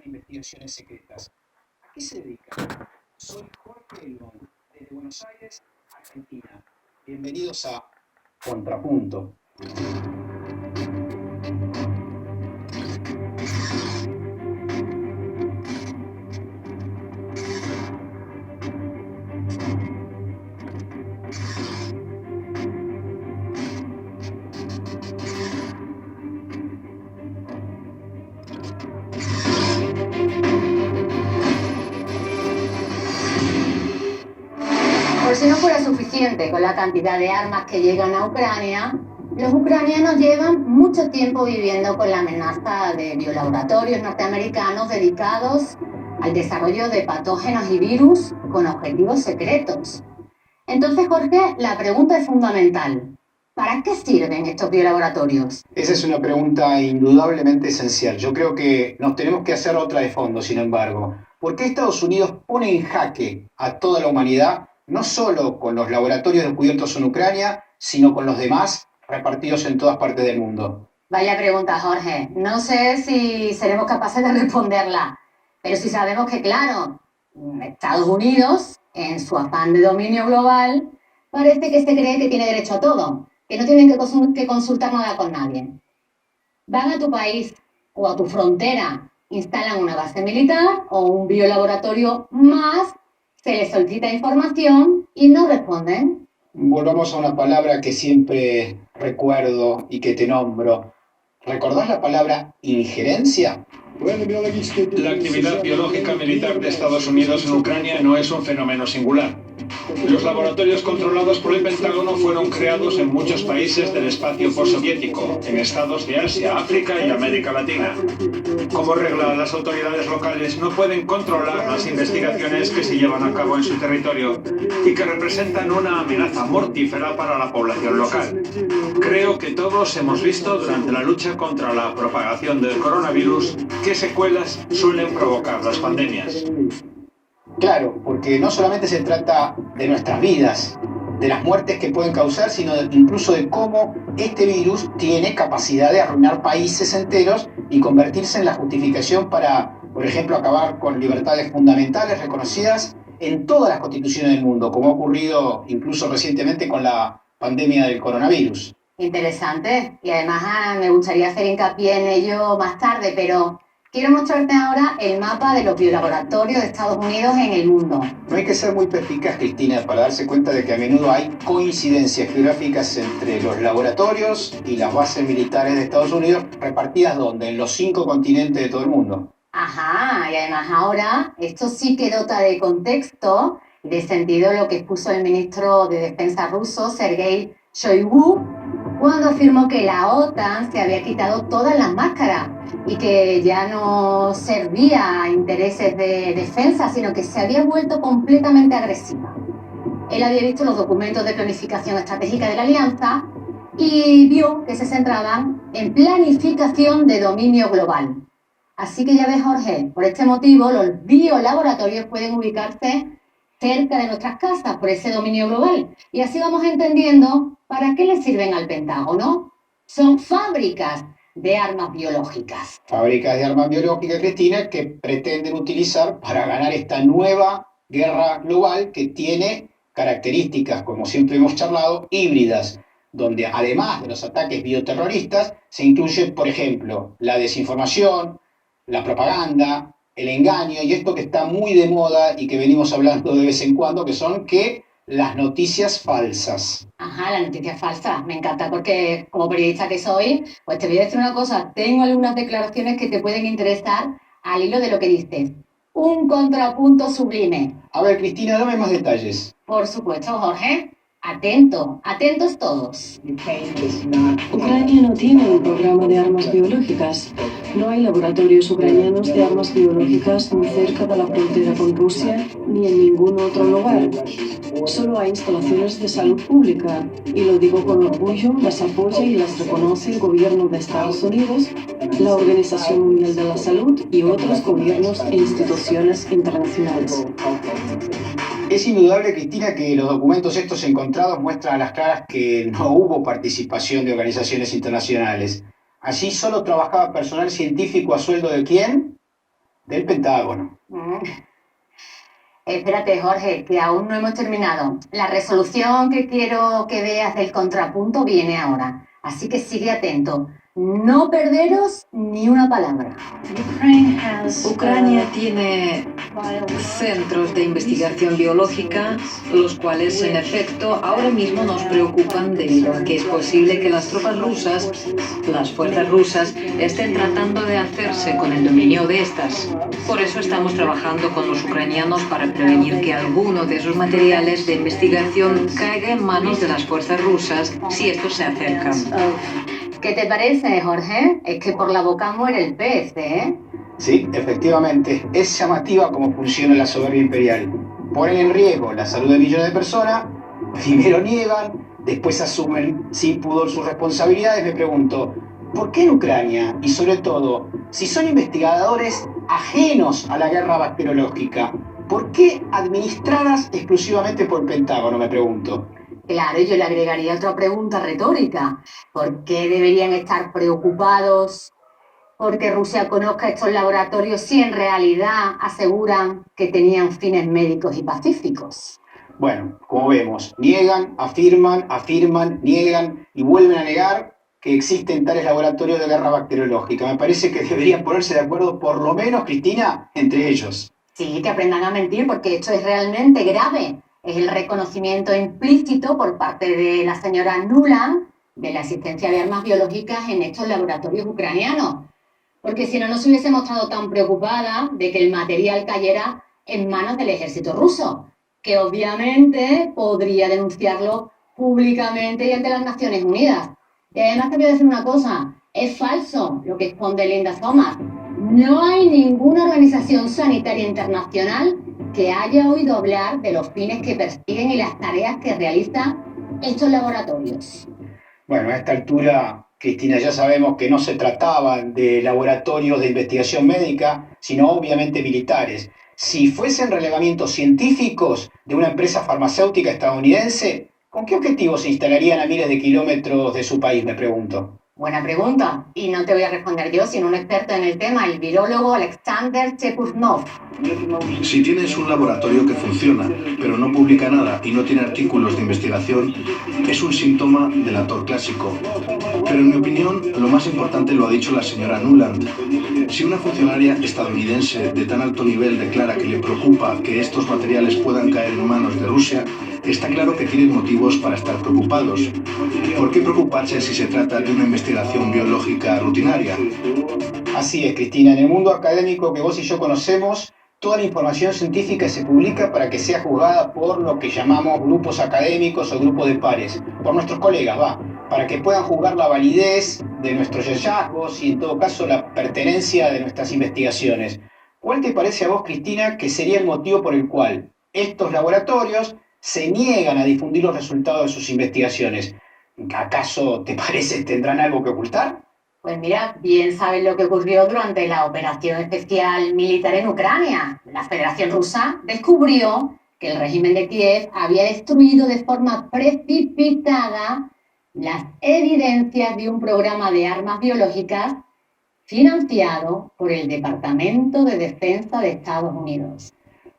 en investigaciones secretas. ¿A qué se dedican? Soy Jorge Elbon, desde Buenos Aires, Argentina. Bienvenidos a Contrapunto. Por si no fuera suficiente con la cantidad de armas que llegan a Ucrania, los ucranianos llevan mucho tiempo viviendo con la amenaza de biolaboratorios norteamericanos dedicados al desarrollo de patógenos y virus con objetivos secretos. Entonces, Jorge, la pregunta es fundamental. ¿Para qué sirven estos biolaboratorios? Esa es una pregunta indudablemente esencial. Yo creo que nos tenemos que hacer otra de fondo, sin embargo. ¿Por qué Estados Unidos pone en jaque a toda la humanidad, no solo con los laboratorios descubiertos en Ucrania, sino con los demás repartidos en todas partes del mundo? Vaya pregunta, Jorge. No sé si seremos capaces de responderla, pero sí sabemos que, claro, Estados Unidos, en su afán de dominio global, parece que se cree que tiene derecho a todo, que no tienen que consultar nada con nadie. Van a tu país o a tu frontera, instalan una base militar o un biolaboratorio más, se les solicita información y no responden. Volvamos a una palabra que siempre recuerdo y que te nombro. ¿Recordás la palabra injerencia? La actividad biológica militar de Estados Unidos en Ucrania no es un fenómeno singular. Los laboratorios controlados por el Pentágono fueron creados en muchos países del espacio postsoviético, en estados de Asia, África y América Latina. Como regla, las autoridades locales no pueden controlar las investigaciones que se llevan a cabo en su territorio y que representan una amenaza mortífera para la población local. Creo que todos hemos visto durante la lucha contra la propagación del coronavirus qué secuelas suelen provocar las pandemias. Claro, porque no solamente se trata de nuestras vidas, de las muertes que pueden causar, sino incluso de cómo este virus tiene capacidad de arruinar países enteros y convertirse en la justificación para, por ejemplo, acabar con libertades fundamentales reconocidas en todas las constituciones del mundo, como ha ocurrido incluso recientemente con la pandemia del coronavirus. Interesante, y además me gustaría hacer hincapié en ello más tarde, pero quiero mostrarte ahora el mapa de los biolaboratorios de Estados Unidos en el mundo. No hay que ser muy perspicaz, Cristina, para darse cuenta de que a menudo hay coincidencias geográficas entre los laboratorios y las bases militares de Estados Unidos, repartidas ¿dónde? En los 5 continentes de todo el mundo. Ajá, y además ahora esto sí que dota de contexto y de sentido lo que expuso el ministro de Defensa ruso, Sergei Shoigu, cuando afirmó que la OTAN se había quitado todas las máscaras y que ya no servía a intereses de defensa, sino que se había vuelto completamente agresiva. Él había visto los documentos de planificación estratégica de la alianza y vio que se centraban en planificación de dominio global. Así que ya ves, Jorge, por este motivo los biolaboratorios pueden ubicarse cerca de nuestras casas por ese dominio global. Y así vamos entendiendo para qué le sirven al Pentágono. Son fábricas de armas biológicas. Fábricas de armas biológicas, Cristina, que pretenden utilizar para ganar esta nueva guerra global que tiene características, como siempre hemos charlado, híbridas, donde además de los ataques bioterroristas se incluye, por ejemplo, la desinformación, la propaganda, el engaño y esto que está muy de moda y que venimos hablando de vez en cuando, que son las noticias falsas. Ajá, las noticias falsas. Me encanta porque como periodista que soy, pues te voy a decir una cosa. Tengo algunas declaraciones que te pueden interesar al hilo de lo que dices. Un contrapunto sublime. A ver, Cristina, dame más detalles. Por supuesto, Jorge. Atento, atentos todos. Ucrania no tiene un programa de armas biológicas. No hay laboratorios ucranianos de armas biológicas ni cerca de la frontera con Rusia ni en ningún otro lugar. Solo hay instalaciones de salud pública, y lo digo con orgullo, las apoya y las reconoce el gobierno de Estados Unidos, la Organización Mundial de la Salud y otros gobiernos e instituciones internacionales. Es indudable, Cristina, que los documentos estos encontrados muestran a las claras que no hubo participación de organizaciones internacionales. Allí solo trabajaba personal científico a sueldo ¿de quién? del Pentágono. Espérate, Jorge, que aún no hemos terminado. La resolución que quiero que veas del contrapunto viene ahora. Así que sigue atento. No perderos ni una palabra. Ucrania tiene centros de investigación biológica, los cuales en efecto ahora mismo nos preocupan debido a que es posible que las tropas rusas, las fuerzas rusas, estén tratando de hacerse con el dominio de estas. Por eso estamos trabajando con los ucranianos para prevenir que alguno de esos materiales de investigación caiga en manos de las fuerzas rusas si estos se acercan. ¿Qué te parece, Jorge? Es que por la boca muere el pez, ¿eh? Sí, efectivamente, es llamativa cómo funciona la soberbia imperial. Ponen en riesgo la salud de millones de personas, primero niegan, después asumen sin pudor sus responsabilidades. Me pregunto, ¿por qué en Ucrania? Y sobre todo, si son investigadores ajenos a la guerra bacteriológica, ¿por qué administradas exclusivamente por el Pentágono? Me pregunto. Claro, yo le agregaría otra pregunta retórica. ¿Por qué deberían estar preocupados porque Rusia conozca estos laboratorios si en realidad aseguran que tenían fines médicos y pacíficos? Bueno, como vemos, niegan, afirman, niegan y vuelven a negar que existen tales laboratorios de guerra bacteriológica. Me parece que deberían ponerse de acuerdo, por lo menos, Cristina, entre ellos. Sí, que aprendan a mentir porque esto es realmente grave. Es el reconocimiento implícito por parte de la señora Nuland de la existencia de armas biológicas en estos laboratorios ucranianos. Porque si no, no se hubiese mostrado tan preocupada de que el material cayera en manos del ejército ruso, que obviamente podría denunciarlo públicamente y ante las Naciones Unidas. Y además te voy a decir una cosa, es falso lo que esconde Linda Thomas. No hay ninguna organización sanitaria internacional que haya oído hablar de los fines que persiguen y las tareas que realizan estos laboratorios. Bueno, a esta altura, Cristina, ya sabemos que no se trataban de laboratorios de investigación médica, sino obviamente militares. Si fuesen relevamientos científicos de una empresa farmacéutica estadounidense, ¿con qué objetivo se instalarían a miles de kilómetros de su país, me pregunto? Buena pregunta. Y no te voy a responder yo, sino un experto en el tema, el virólogo Alexander Chepusnov. Si tienes un laboratorio que funciona, pero no publica nada y no tiene artículos de investigación, es un síntoma del actor clásico. Pero en mi opinión, lo más importante lo ha dicho la señora Nuland. Si una funcionaria estadounidense de tan alto nivel declara que le preocupa que estos materiales puedan caer en manos de Rusia, está claro que tienen motivos para estar preocupados. ¿Por qué preocuparse si se trata de una investigación biológica rutinaria? Así es, Cristina. En el mundo académico que vos y yo conocemos, toda la información científica se publica para que sea juzgada por lo que llamamos grupos académicos o grupos de pares, por nuestros colegas, para que puedan juzgar la validez de nuestros hallazgos y en todo caso la pertenencia de nuestras investigaciones. ¿Cuál te parece a vos, Cristina, que sería el motivo por el cual estos laboratorios se niegan a difundir los resultados de sus investigaciones? ¿Acaso, te parece, tendrán algo que ocultar? Pues mira, bien sabes lo que ocurrió durante la operación especial militar en Ucrania. La Federación Rusa descubrió que el régimen de Kiev había destruido de forma precipitada las evidencias de un programa de armas biológicas financiado por el Departamento de Defensa de Estados Unidos.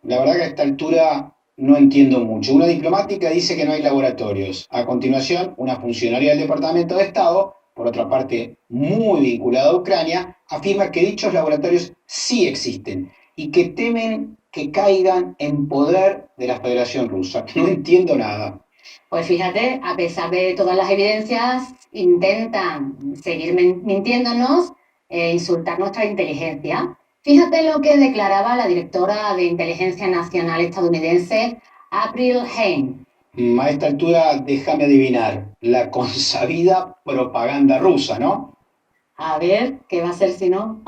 La verdad que a esta altura no entiendo mucho. Una diplomática dice que no hay laboratorios. A continuación, una funcionaria del Departamento de Estado, por otra parte muy vinculada a Ucrania, afirma que dichos laboratorios sí existen y que temen que caigan en poder de la Federación Rusa. No entiendo nada. Pues fíjate, a pesar de todas las evidencias, intentan seguir mintiéndonos e insultar nuestra inteligencia. Fíjate lo que declaraba la directora de Inteligencia Nacional estadounidense, April Hain. A esta altura, déjame adivinar, la consabida propaganda rusa, ¿no? A ver, ¿qué va a ser si no?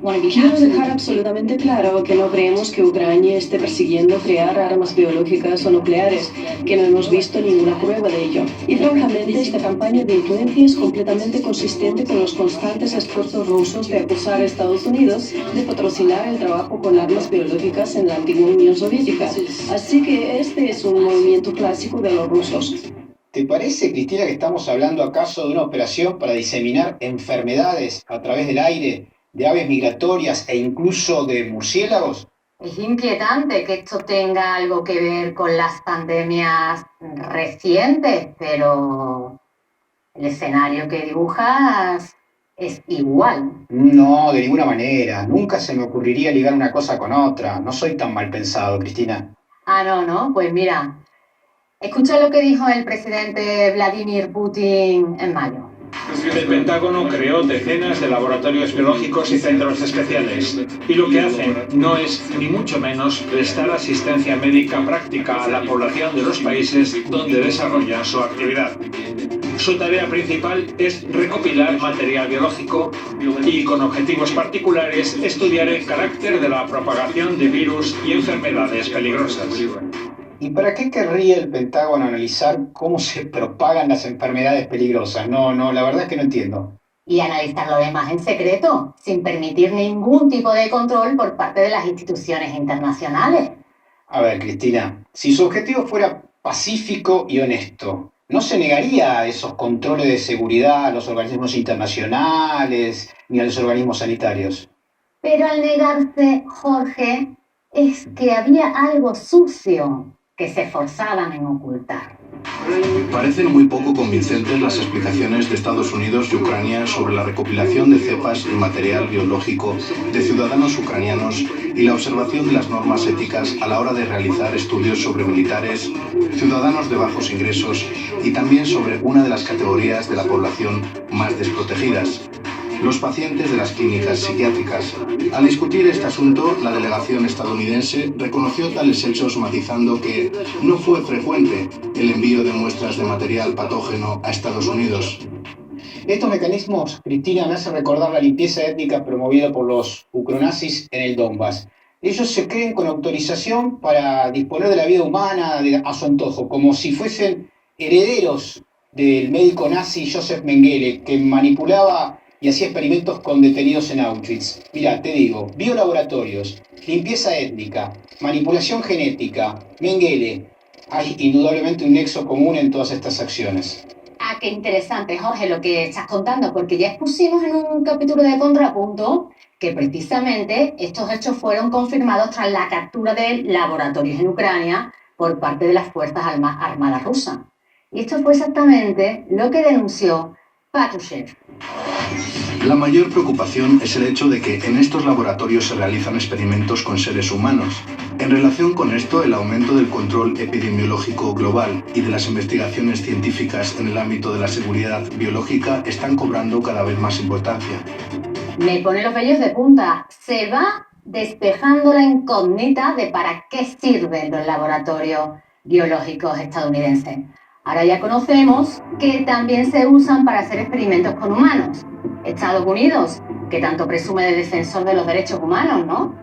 Quiero dejar absolutamente claro que no creemos que Ucrania esté persiguiendo crear armas biológicas o nucleares, que no hemos visto ninguna prueba de ello. Y francamente, esta campaña de influencia es completamente consistente con los constantes esfuerzos rusos de acusar a Estados Unidos de patrocinar el trabajo con armas biológicas en la antigua Unión Soviética. Así que este es un movimiento clásico de los rusos. ¿Te parece, Cristina, que estamos hablando acaso de una operación para diseminar enfermedades a través del aire de aves migratorias e incluso de murciélagos? Es inquietante que esto tenga algo que ver con las pandemias recientes, pero el escenario que dibujas es igual. No, de ninguna manera. Nunca se me ocurriría ligar una cosa con otra. No soy tan mal pensado, Cristina. Ah, no, pues mira, escucha lo que dijo el presidente Vladimir Putin en mayo. El Pentágono creó decenas de laboratorios biológicos y centros especiales, y lo que hacen no es ni mucho menos prestar asistencia médica práctica a la población de los países donde desarrollan su actividad. Su tarea principal es recopilar material biológico y, con objetivos particulares, estudiar el carácter de la propagación de virus y enfermedades peligrosas. ¿Y para qué querría el Pentágono analizar cómo se propagan las enfermedades peligrosas? No, la verdad es que no entiendo. Y analizar lo demás en secreto, sin permitir ningún tipo de control por parte de las instituciones internacionales. A ver, Cristina, si su objetivo fuera pacífico y honesto, ¿no se negaría a esos controles de seguridad a los organismos internacionales ni a los organismos sanitarios? Pero al negarse, Jorge, es que había algo sucio que se esforzaban en ocultar. Parecen muy poco convincentes las explicaciones de Estados Unidos y Ucrania sobre la recopilación de cepas y material biológico de ciudadanos ucranianos y la observación de las normas éticas a la hora de realizar estudios sobre militares, ciudadanos de bajos ingresos y también sobre una de las categorías de la población más desprotegidas, los pacientes de las clínicas psiquiátricas. Al discutir este asunto, la delegación estadounidense reconoció tales hechos, matizando que no fue frecuente el envío de muestras de material patógeno a Estados Unidos. Estos mecanismos, Cristina, me hacen recordar la limpieza étnica promovida por los ucronazis en el Donbass. Ellos se creen con autorización para disponer de la vida humana a su antojo, como si fuesen herederos del médico nazi Joseph Mengele, que manipulaba y hacía experimentos con detenidos en Auschwitz. Mirá, te digo, biolaboratorios, limpieza étnica, manipulación genética, Mengele. Hay indudablemente un nexo común en todas estas acciones. Ah, qué interesante, Jorge, lo que estás contando, porque ya expusimos en un capítulo de Contrapunto que precisamente estos hechos fueron confirmados tras la captura de laboratorios en Ucrania por parte de las Fuerzas Armadas rusas. Y esto fue exactamente lo que denunció Patrushev. La mayor preocupación es el hecho de que en estos laboratorios se realizan experimentos con seres humanos. En relación con esto, el aumento del control epidemiológico global y de las investigaciones científicas en el ámbito de la seguridad biológica están cobrando cada vez más importancia. Me pone los vellos de punta. Se va despejando la incógnita de para qué sirven los laboratorios biológicos estadounidenses. Ahora ya conocemos que también se usan para hacer experimentos con humanos. Estados Unidos, que tanto presume de defensor de los derechos humanos, ¿no?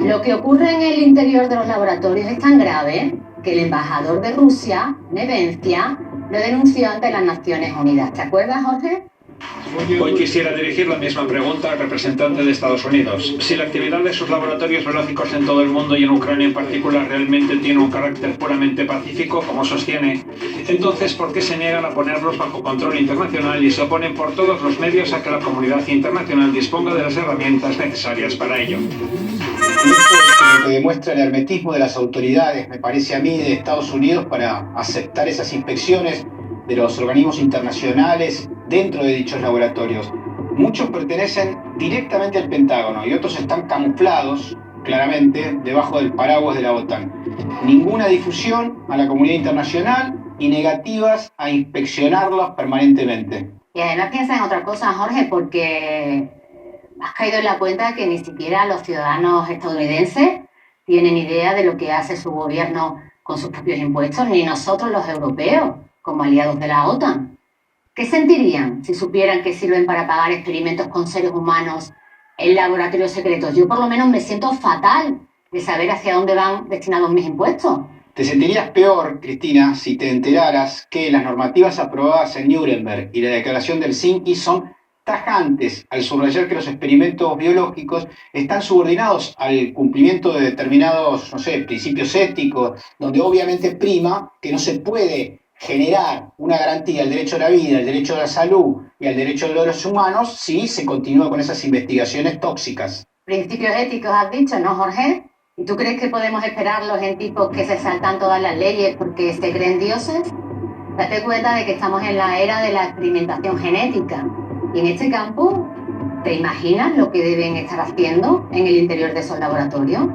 Lo que ocurre en el interior de los laboratorios es tan grave que el embajador de Rusia, Nevencia, lo denunció ante las Naciones Unidas. ¿Te acuerdas, Jorge? Hoy quisiera dirigir la misma pregunta al representante de Estados Unidos. Si la actividad de sus laboratorios biológicos en todo el mundo y en Ucrania en particular realmente tiene un carácter puramente pacífico, como sostiene, entonces ¿por qué se niegan a ponerlos bajo control internacional y se oponen por todos los medios a que la comunidad internacional disponga de las herramientas necesarias para ello? Y esto es lo que demuestra el hermetismo de las autoridades, me parece a mí, de Estados Unidos para aceptar esas inspecciones de los organismos internacionales dentro de dichos laboratorios. Muchos pertenecen directamente al Pentágono y otros están camuflados, claramente, debajo del paraguas de la OTAN. Ninguna difusión a la comunidad internacional y negativas a inspeccionarlos permanentemente. Y además piensa en otra cosa, Jorge, porque has caído en la cuenta que ni siquiera los ciudadanos estadounidenses tienen idea de lo que hace su gobierno con sus propios impuestos, ni nosotros los europeos, como aliados de la OTAN. ¿Qué sentirían si supieran que sirven para pagar experimentos con seres humanos en laboratorios secretos? Yo por lo menos me siento fatal de saber hacia dónde van destinados mis impuestos. Te sentirías peor, Cristina, si te enteraras que las normativas aprobadas en Nuremberg y la declaración de Helsinki son tajantes al subrayar que los experimentos biológicos están subordinados al cumplimiento de determinados, principios éticos, donde obviamente prima que no se puede generar una garantía al derecho a la vida, al derecho a la salud y al derecho de los humanos si se continúa con esas investigaciones tóxicas. Principios éticos has dicho, ¿no, Jorge? ¿Y tú crees que podemos esperarlos en tipos que se saltan todas las leyes porque se creen dioses? Date cuenta de que estamos en la era de la experimentación genética. Y en este campo, ¿te imaginas lo que deben estar haciendo en el interior de esos laboratorios?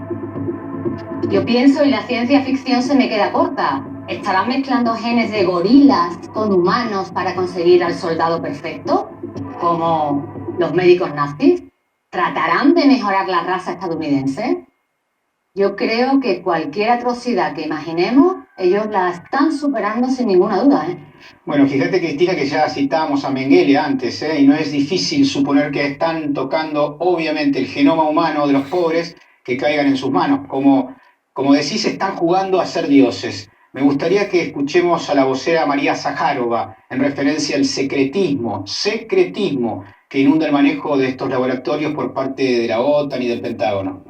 Yo pienso y la ciencia ficción se me queda corta. ¿Estarán mezclando genes de gorilas con humanos para conseguir al soldado perfecto? Como los médicos nazis. ¿Tratarán de mejorar la raza estadounidense? Yo creo que cualquier atrocidad que imaginemos, ellos la están superando sin ninguna duda, ¿eh? Bueno, fíjate, Cristina, que ya citábamos a Mengele antes, y no es difícil suponer que están tocando, obviamente, el genoma humano de los pobres que caigan en sus manos. Como decís, están jugando a ser dioses. Me gustaría que escuchemos a la vocera María Zaharova en referencia al secretismo que inunda el manejo de estos laboratorios por parte de la OTAN y del Pentágono.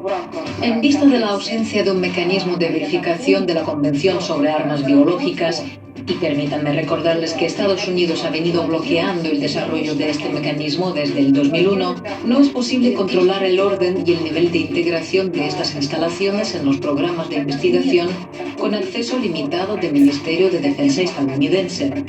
En vista de la ausencia de un mecanismo de verificación de la Convención sobre Armas Biológicas, y permítanme recordarles que Estados Unidos ha venido bloqueando el desarrollo de este mecanismo desde el 2001, no es posible controlar el orden y el nivel de integración de estas instalaciones en los programas de investigación con acceso limitado del Ministerio de Defensa estadounidense.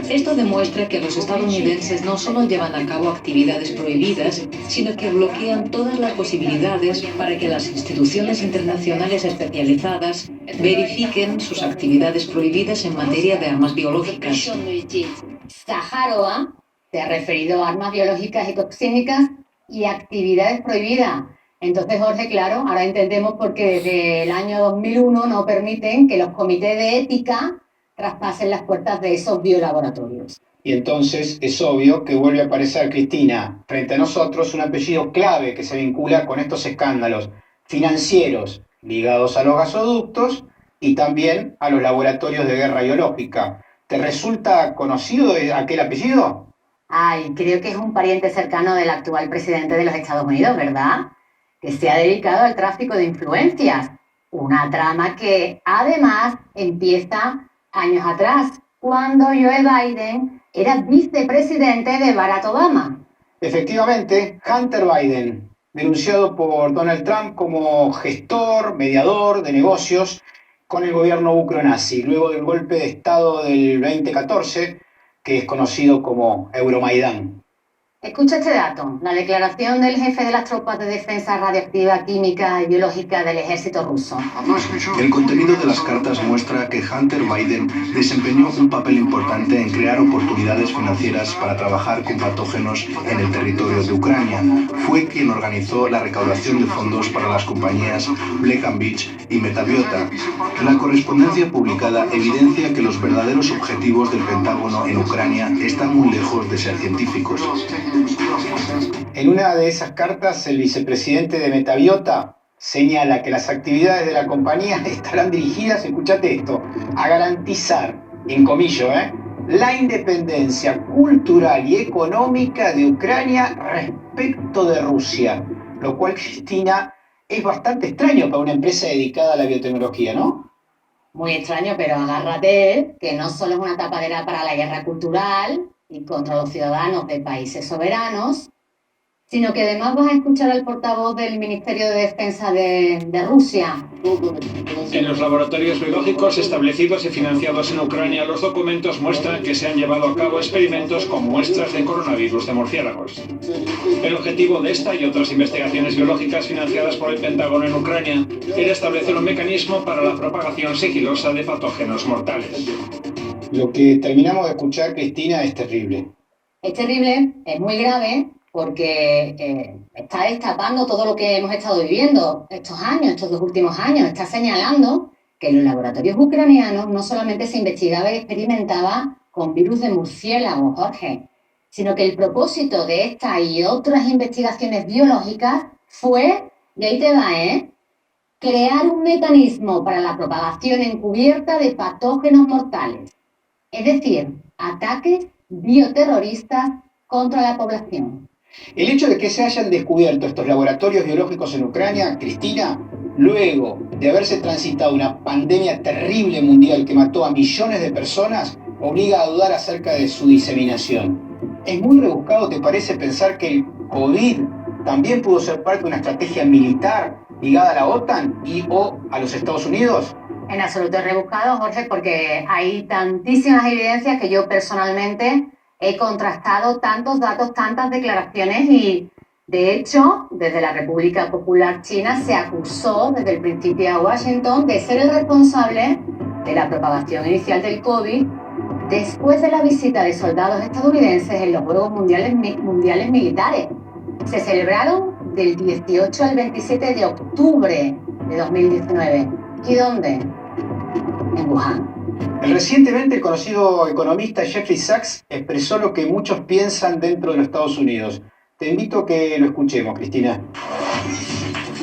Esto demuestra que los estadounidenses no solo llevan a cabo actividades prohibidas, sino que bloquean todas las posibilidades para que las instituciones internacionales especializadas verifiquen sus actividades prohibidas en materia de armas biológicas. Zaharova se ha referido a armas biológicas y toxínicas y actividades prohibidas. Entonces, Jorge, claro, ahora entendemos por qué desde el año 2001 no permiten que los comités de ética traspasen las puertas de esos biolaboratorios. Y entonces es obvio que vuelve a aparecer, Cristina, frente a nosotros un apellido clave que se vincula con estos escándalos financieros ligados a los gasoductos y también a los laboratorios de guerra biológica. ¿Te resulta conocido aquel apellido? Ay, creo que es un pariente cercano del actual presidente de los Estados Unidos, ¿verdad? Que se ha dedicado al tráfico de influencias. Una trama que además empieza años atrás, cuando Joe Biden era vicepresidente de Barack Obama. Efectivamente, Hunter Biden, denunciado por Donald Trump como gestor, mediador de negocios con el gobierno ucronazi, luego del golpe de Estado del 2014, que es conocido como Euromaidán. Escucha este dato, la declaración del jefe de las tropas de defensa radioactiva, química y biológica del ejército ruso. El contenido de las cartas muestra que Hunter Biden desempeñó un papel importante en crear oportunidades financieras para trabajar con patógenos en el territorio de Ucrania. Fue quien organizó la recaudación de fondos para las compañías Black & Veatch y Metabiota. La correspondencia publicada evidencia que los verdaderos objetivos del Pentágono en Ucrania están muy lejos de ser científicos. En una de esas cartas, el vicepresidente de Metabiota señala que las actividades de la compañía estarán dirigidas, escúchate esto, a garantizar, en comillo, la independencia cultural y económica de Ucrania respecto de Rusia, lo cual, Cristina, es bastante extraño para una empresa dedicada a la biotecnología, ¿no? Muy extraño, pero agárrate, que no solo es una tapadera para la guerra cultural y contra los ciudadanos de países soberanos, sino que además vas a escuchar al portavoz del Ministerio de Defensa de Rusia. En los laboratorios biológicos establecidos y financiados en Ucrania, los documentos muestran que se han llevado a cabo experimentos con muestras de coronavirus de murciélagos. El objetivo de esta y otras investigaciones biológicas financiadas por el Pentágono en Ucrania era establecer un mecanismo para la propagación sigilosa de patógenos mortales. Lo que terminamos de escuchar, Cristina, es terrible. Es terrible, es muy grave, porque está destapando todo lo que hemos estado viviendo estos 2 últimos años. Está señalando que en los laboratorios ucranianos no solamente se investigaba y experimentaba con virus de murciélago, Jorge, sino que el propósito de esta y otras investigaciones biológicas fue, y ahí te va, crear un mecanismo para la propagación encubierta de patógenos mortales. Es decir, ataques bioterroristas contra la población. El hecho de que se hayan descubierto estos laboratorios biológicos en Ucrania, Cristina, luego de haberse transitado una pandemia terrible mundial que mató a millones de personas, obliga a dudar acerca de su diseminación. ¿Es muy rebuscado, te parece, pensar que el COVID también pudo ser parte de una estrategia militar ligada a la OTAN o a los Estados Unidos? En absoluto es rebuscado, Jorge, porque hay tantísimas evidencias que yo personalmente he contrastado tantos datos, tantas declaraciones y, de hecho, desde la República Popular China se acusó desde el principio a Washington de ser el responsable de la propagación inicial del COVID después de la visita de soldados estadounidenses en los Juegos Mundiales Militares. Se celebraron del 18 al 27 de octubre de 2019. ¿Y dónde? En Wuhan. Recientemente el conocido economista Jeffrey Sachs expresó lo que muchos piensan dentro de los Estados Unidos. Te invito a que lo escuchemos, Cristina.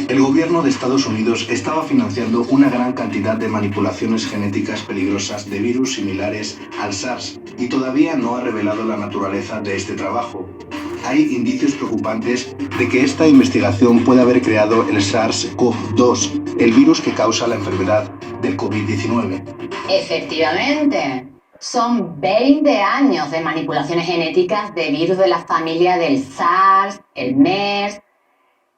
El gobierno de Estados Unidos estaba financiando una gran cantidad de manipulaciones genéticas peligrosas de virus similares al SARS y todavía no ha revelado la naturaleza de este trabajo. Hay indicios preocupantes de que esta investigación puede haber creado el SARS-CoV-2, el virus que causa la enfermedad del COVID-19. Efectivamente, son 20 años de manipulaciones genéticas de virus de la familia del SARS, el MERS,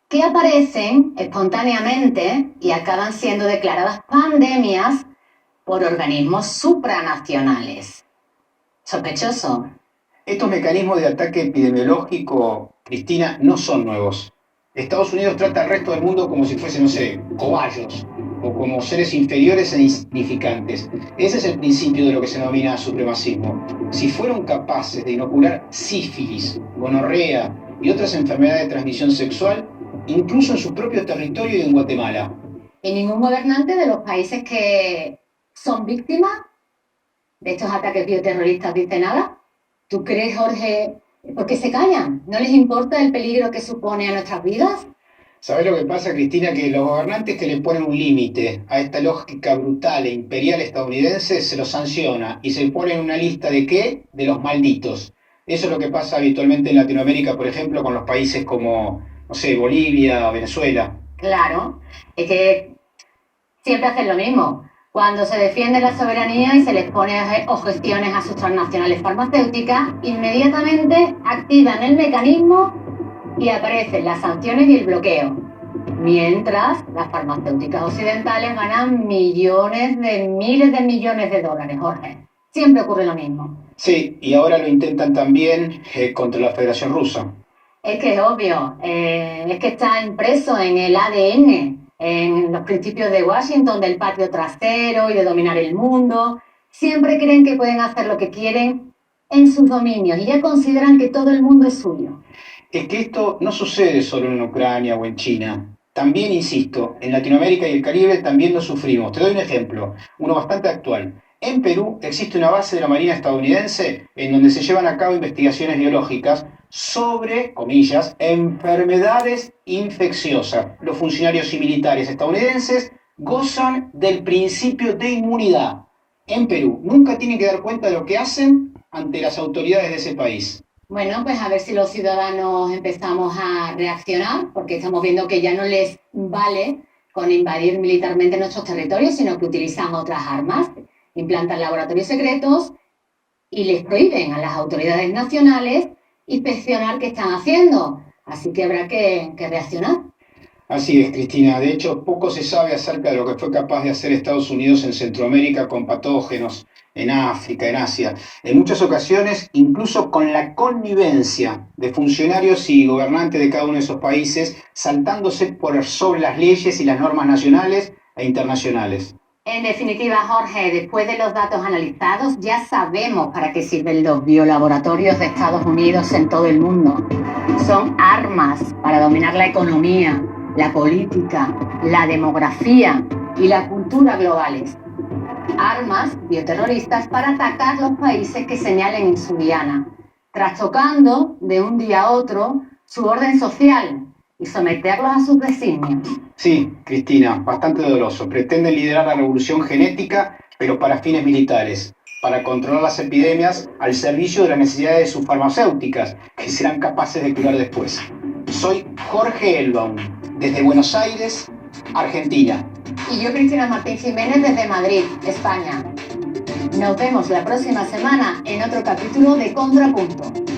que aparecen espontáneamente y acaban siendo declaradas pandemias por organismos supranacionales. Sospechoso. Estos mecanismos de ataque epidemiológico, Cristina, no son nuevos. Estados Unidos trata al resto del mundo como si fuesen, no sé, cobayos o como seres inferiores e insignificantes. Ese es el principio de lo que se denomina supremacismo. Si fueron capaces de inocular sífilis, gonorrea y otras enfermedades de transmisión sexual, incluso en su propio territorio y en Guatemala. ¿Y ningún gobernante de los países que son víctimas de estos ataques bioterroristas dice nada? ¿Tú crees, Jorge, por qué se callan? ¿No les importa el peligro que supone a nuestras vidas? ¿Sabes lo que pasa, Cristina? Que los gobernantes que le ponen un límite a esta lógica brutal e imperial estadounidense se los sanciona y se pone en una lista de ¿qué? De los malditos. Eso es lo que pasa habitualmente en Latinoamérica, por ejemplo, con los países como, no sé, Bolivia o Venezuela. Claro, es que siempre hacen lo mismo. Cuando se defiende la soberanía y se les pone objeciones a sus transnacionales farmacéuticas, inmediatamente activan el mecanismo y aparecen las sanciones y el bloqueo. Mientras las farmacéuticas occidentales ganan miles de millones de dólares, Jorge. Siempre ocurre lo mismo. Sí, y ahora lo intentan también contra la Federación Rusa. Es que es obvio, es que está impreso en el ADN, en los principios de Washington del patio trasero y de dominar el mundo. Siempre creen que pueden hacer lo que quieren en sus dominios y ya consideran que todo el mundo es suyo. Es que esto no sucede solo en Ucrania o en China. También, insisto, en Latinoamérica y el Caribe también lo sufrimos. Te doy un ejemplo, uno bastante actual. En Perú existe una base de la Marina estadounidense en donde se llevan a cabo investigaciones biológicas sobre, comillas, enfermedades infecciosas. Los funcionarios y militares estadounidenses gozan del principio de inmunidad. En Perú, nunca tienen que dar cuenta de lo que hacen ante las autoridades de ese país. Bueno, pues a ver si los ciudadanos empezamos a reaccionar, porque estamos viendo que ya no les vale con invadir militarmente nuestros territorios, sino que utilizan otras armas, implantan laboratorios secretos y les prohíben a las autoridades nacionales inspeccionar qué están haciendo. Así que habrá que reaccionar. Así es, Cristina. De hecho, poco se sabe acerca de lo que fue capaz de hacer Estados Unidos en Centroamérica con patógenos, en África, en Asia. En muchas ocasiones, incluso con la connivencia de funcionarios y gobernantes de cada uno de esos países, saltándose por sobre las leyes y las normas nacionales e internacionales. En definitiva, Jorge, después de los datos analizados, ya sabemos para qué sirven los biolaboratorios de Estados Unidos en todo el mundo. Son armas para dominar la economía, la política, la demografía y la cultura globales. Armas bioterroristas para atacar los países que señalen en su diana, trastocando de un día a otro su orden social y someterlos a sus designios. Sí, Cristina, bastante doloroso. Pretenden liderar la revolución genética, pero para fines militares, para controlar las epidemias al servicio de las necesidades de sus farmacéuticas, que serán capaces de curar después. Soy Jorge Elbaum, desde Buenos Aires, Argentina. Y yo, Cristina Martín Jiménez, desde Madrid, España. Nos vemos la próxima semana en otro capítulo de Contrapunto.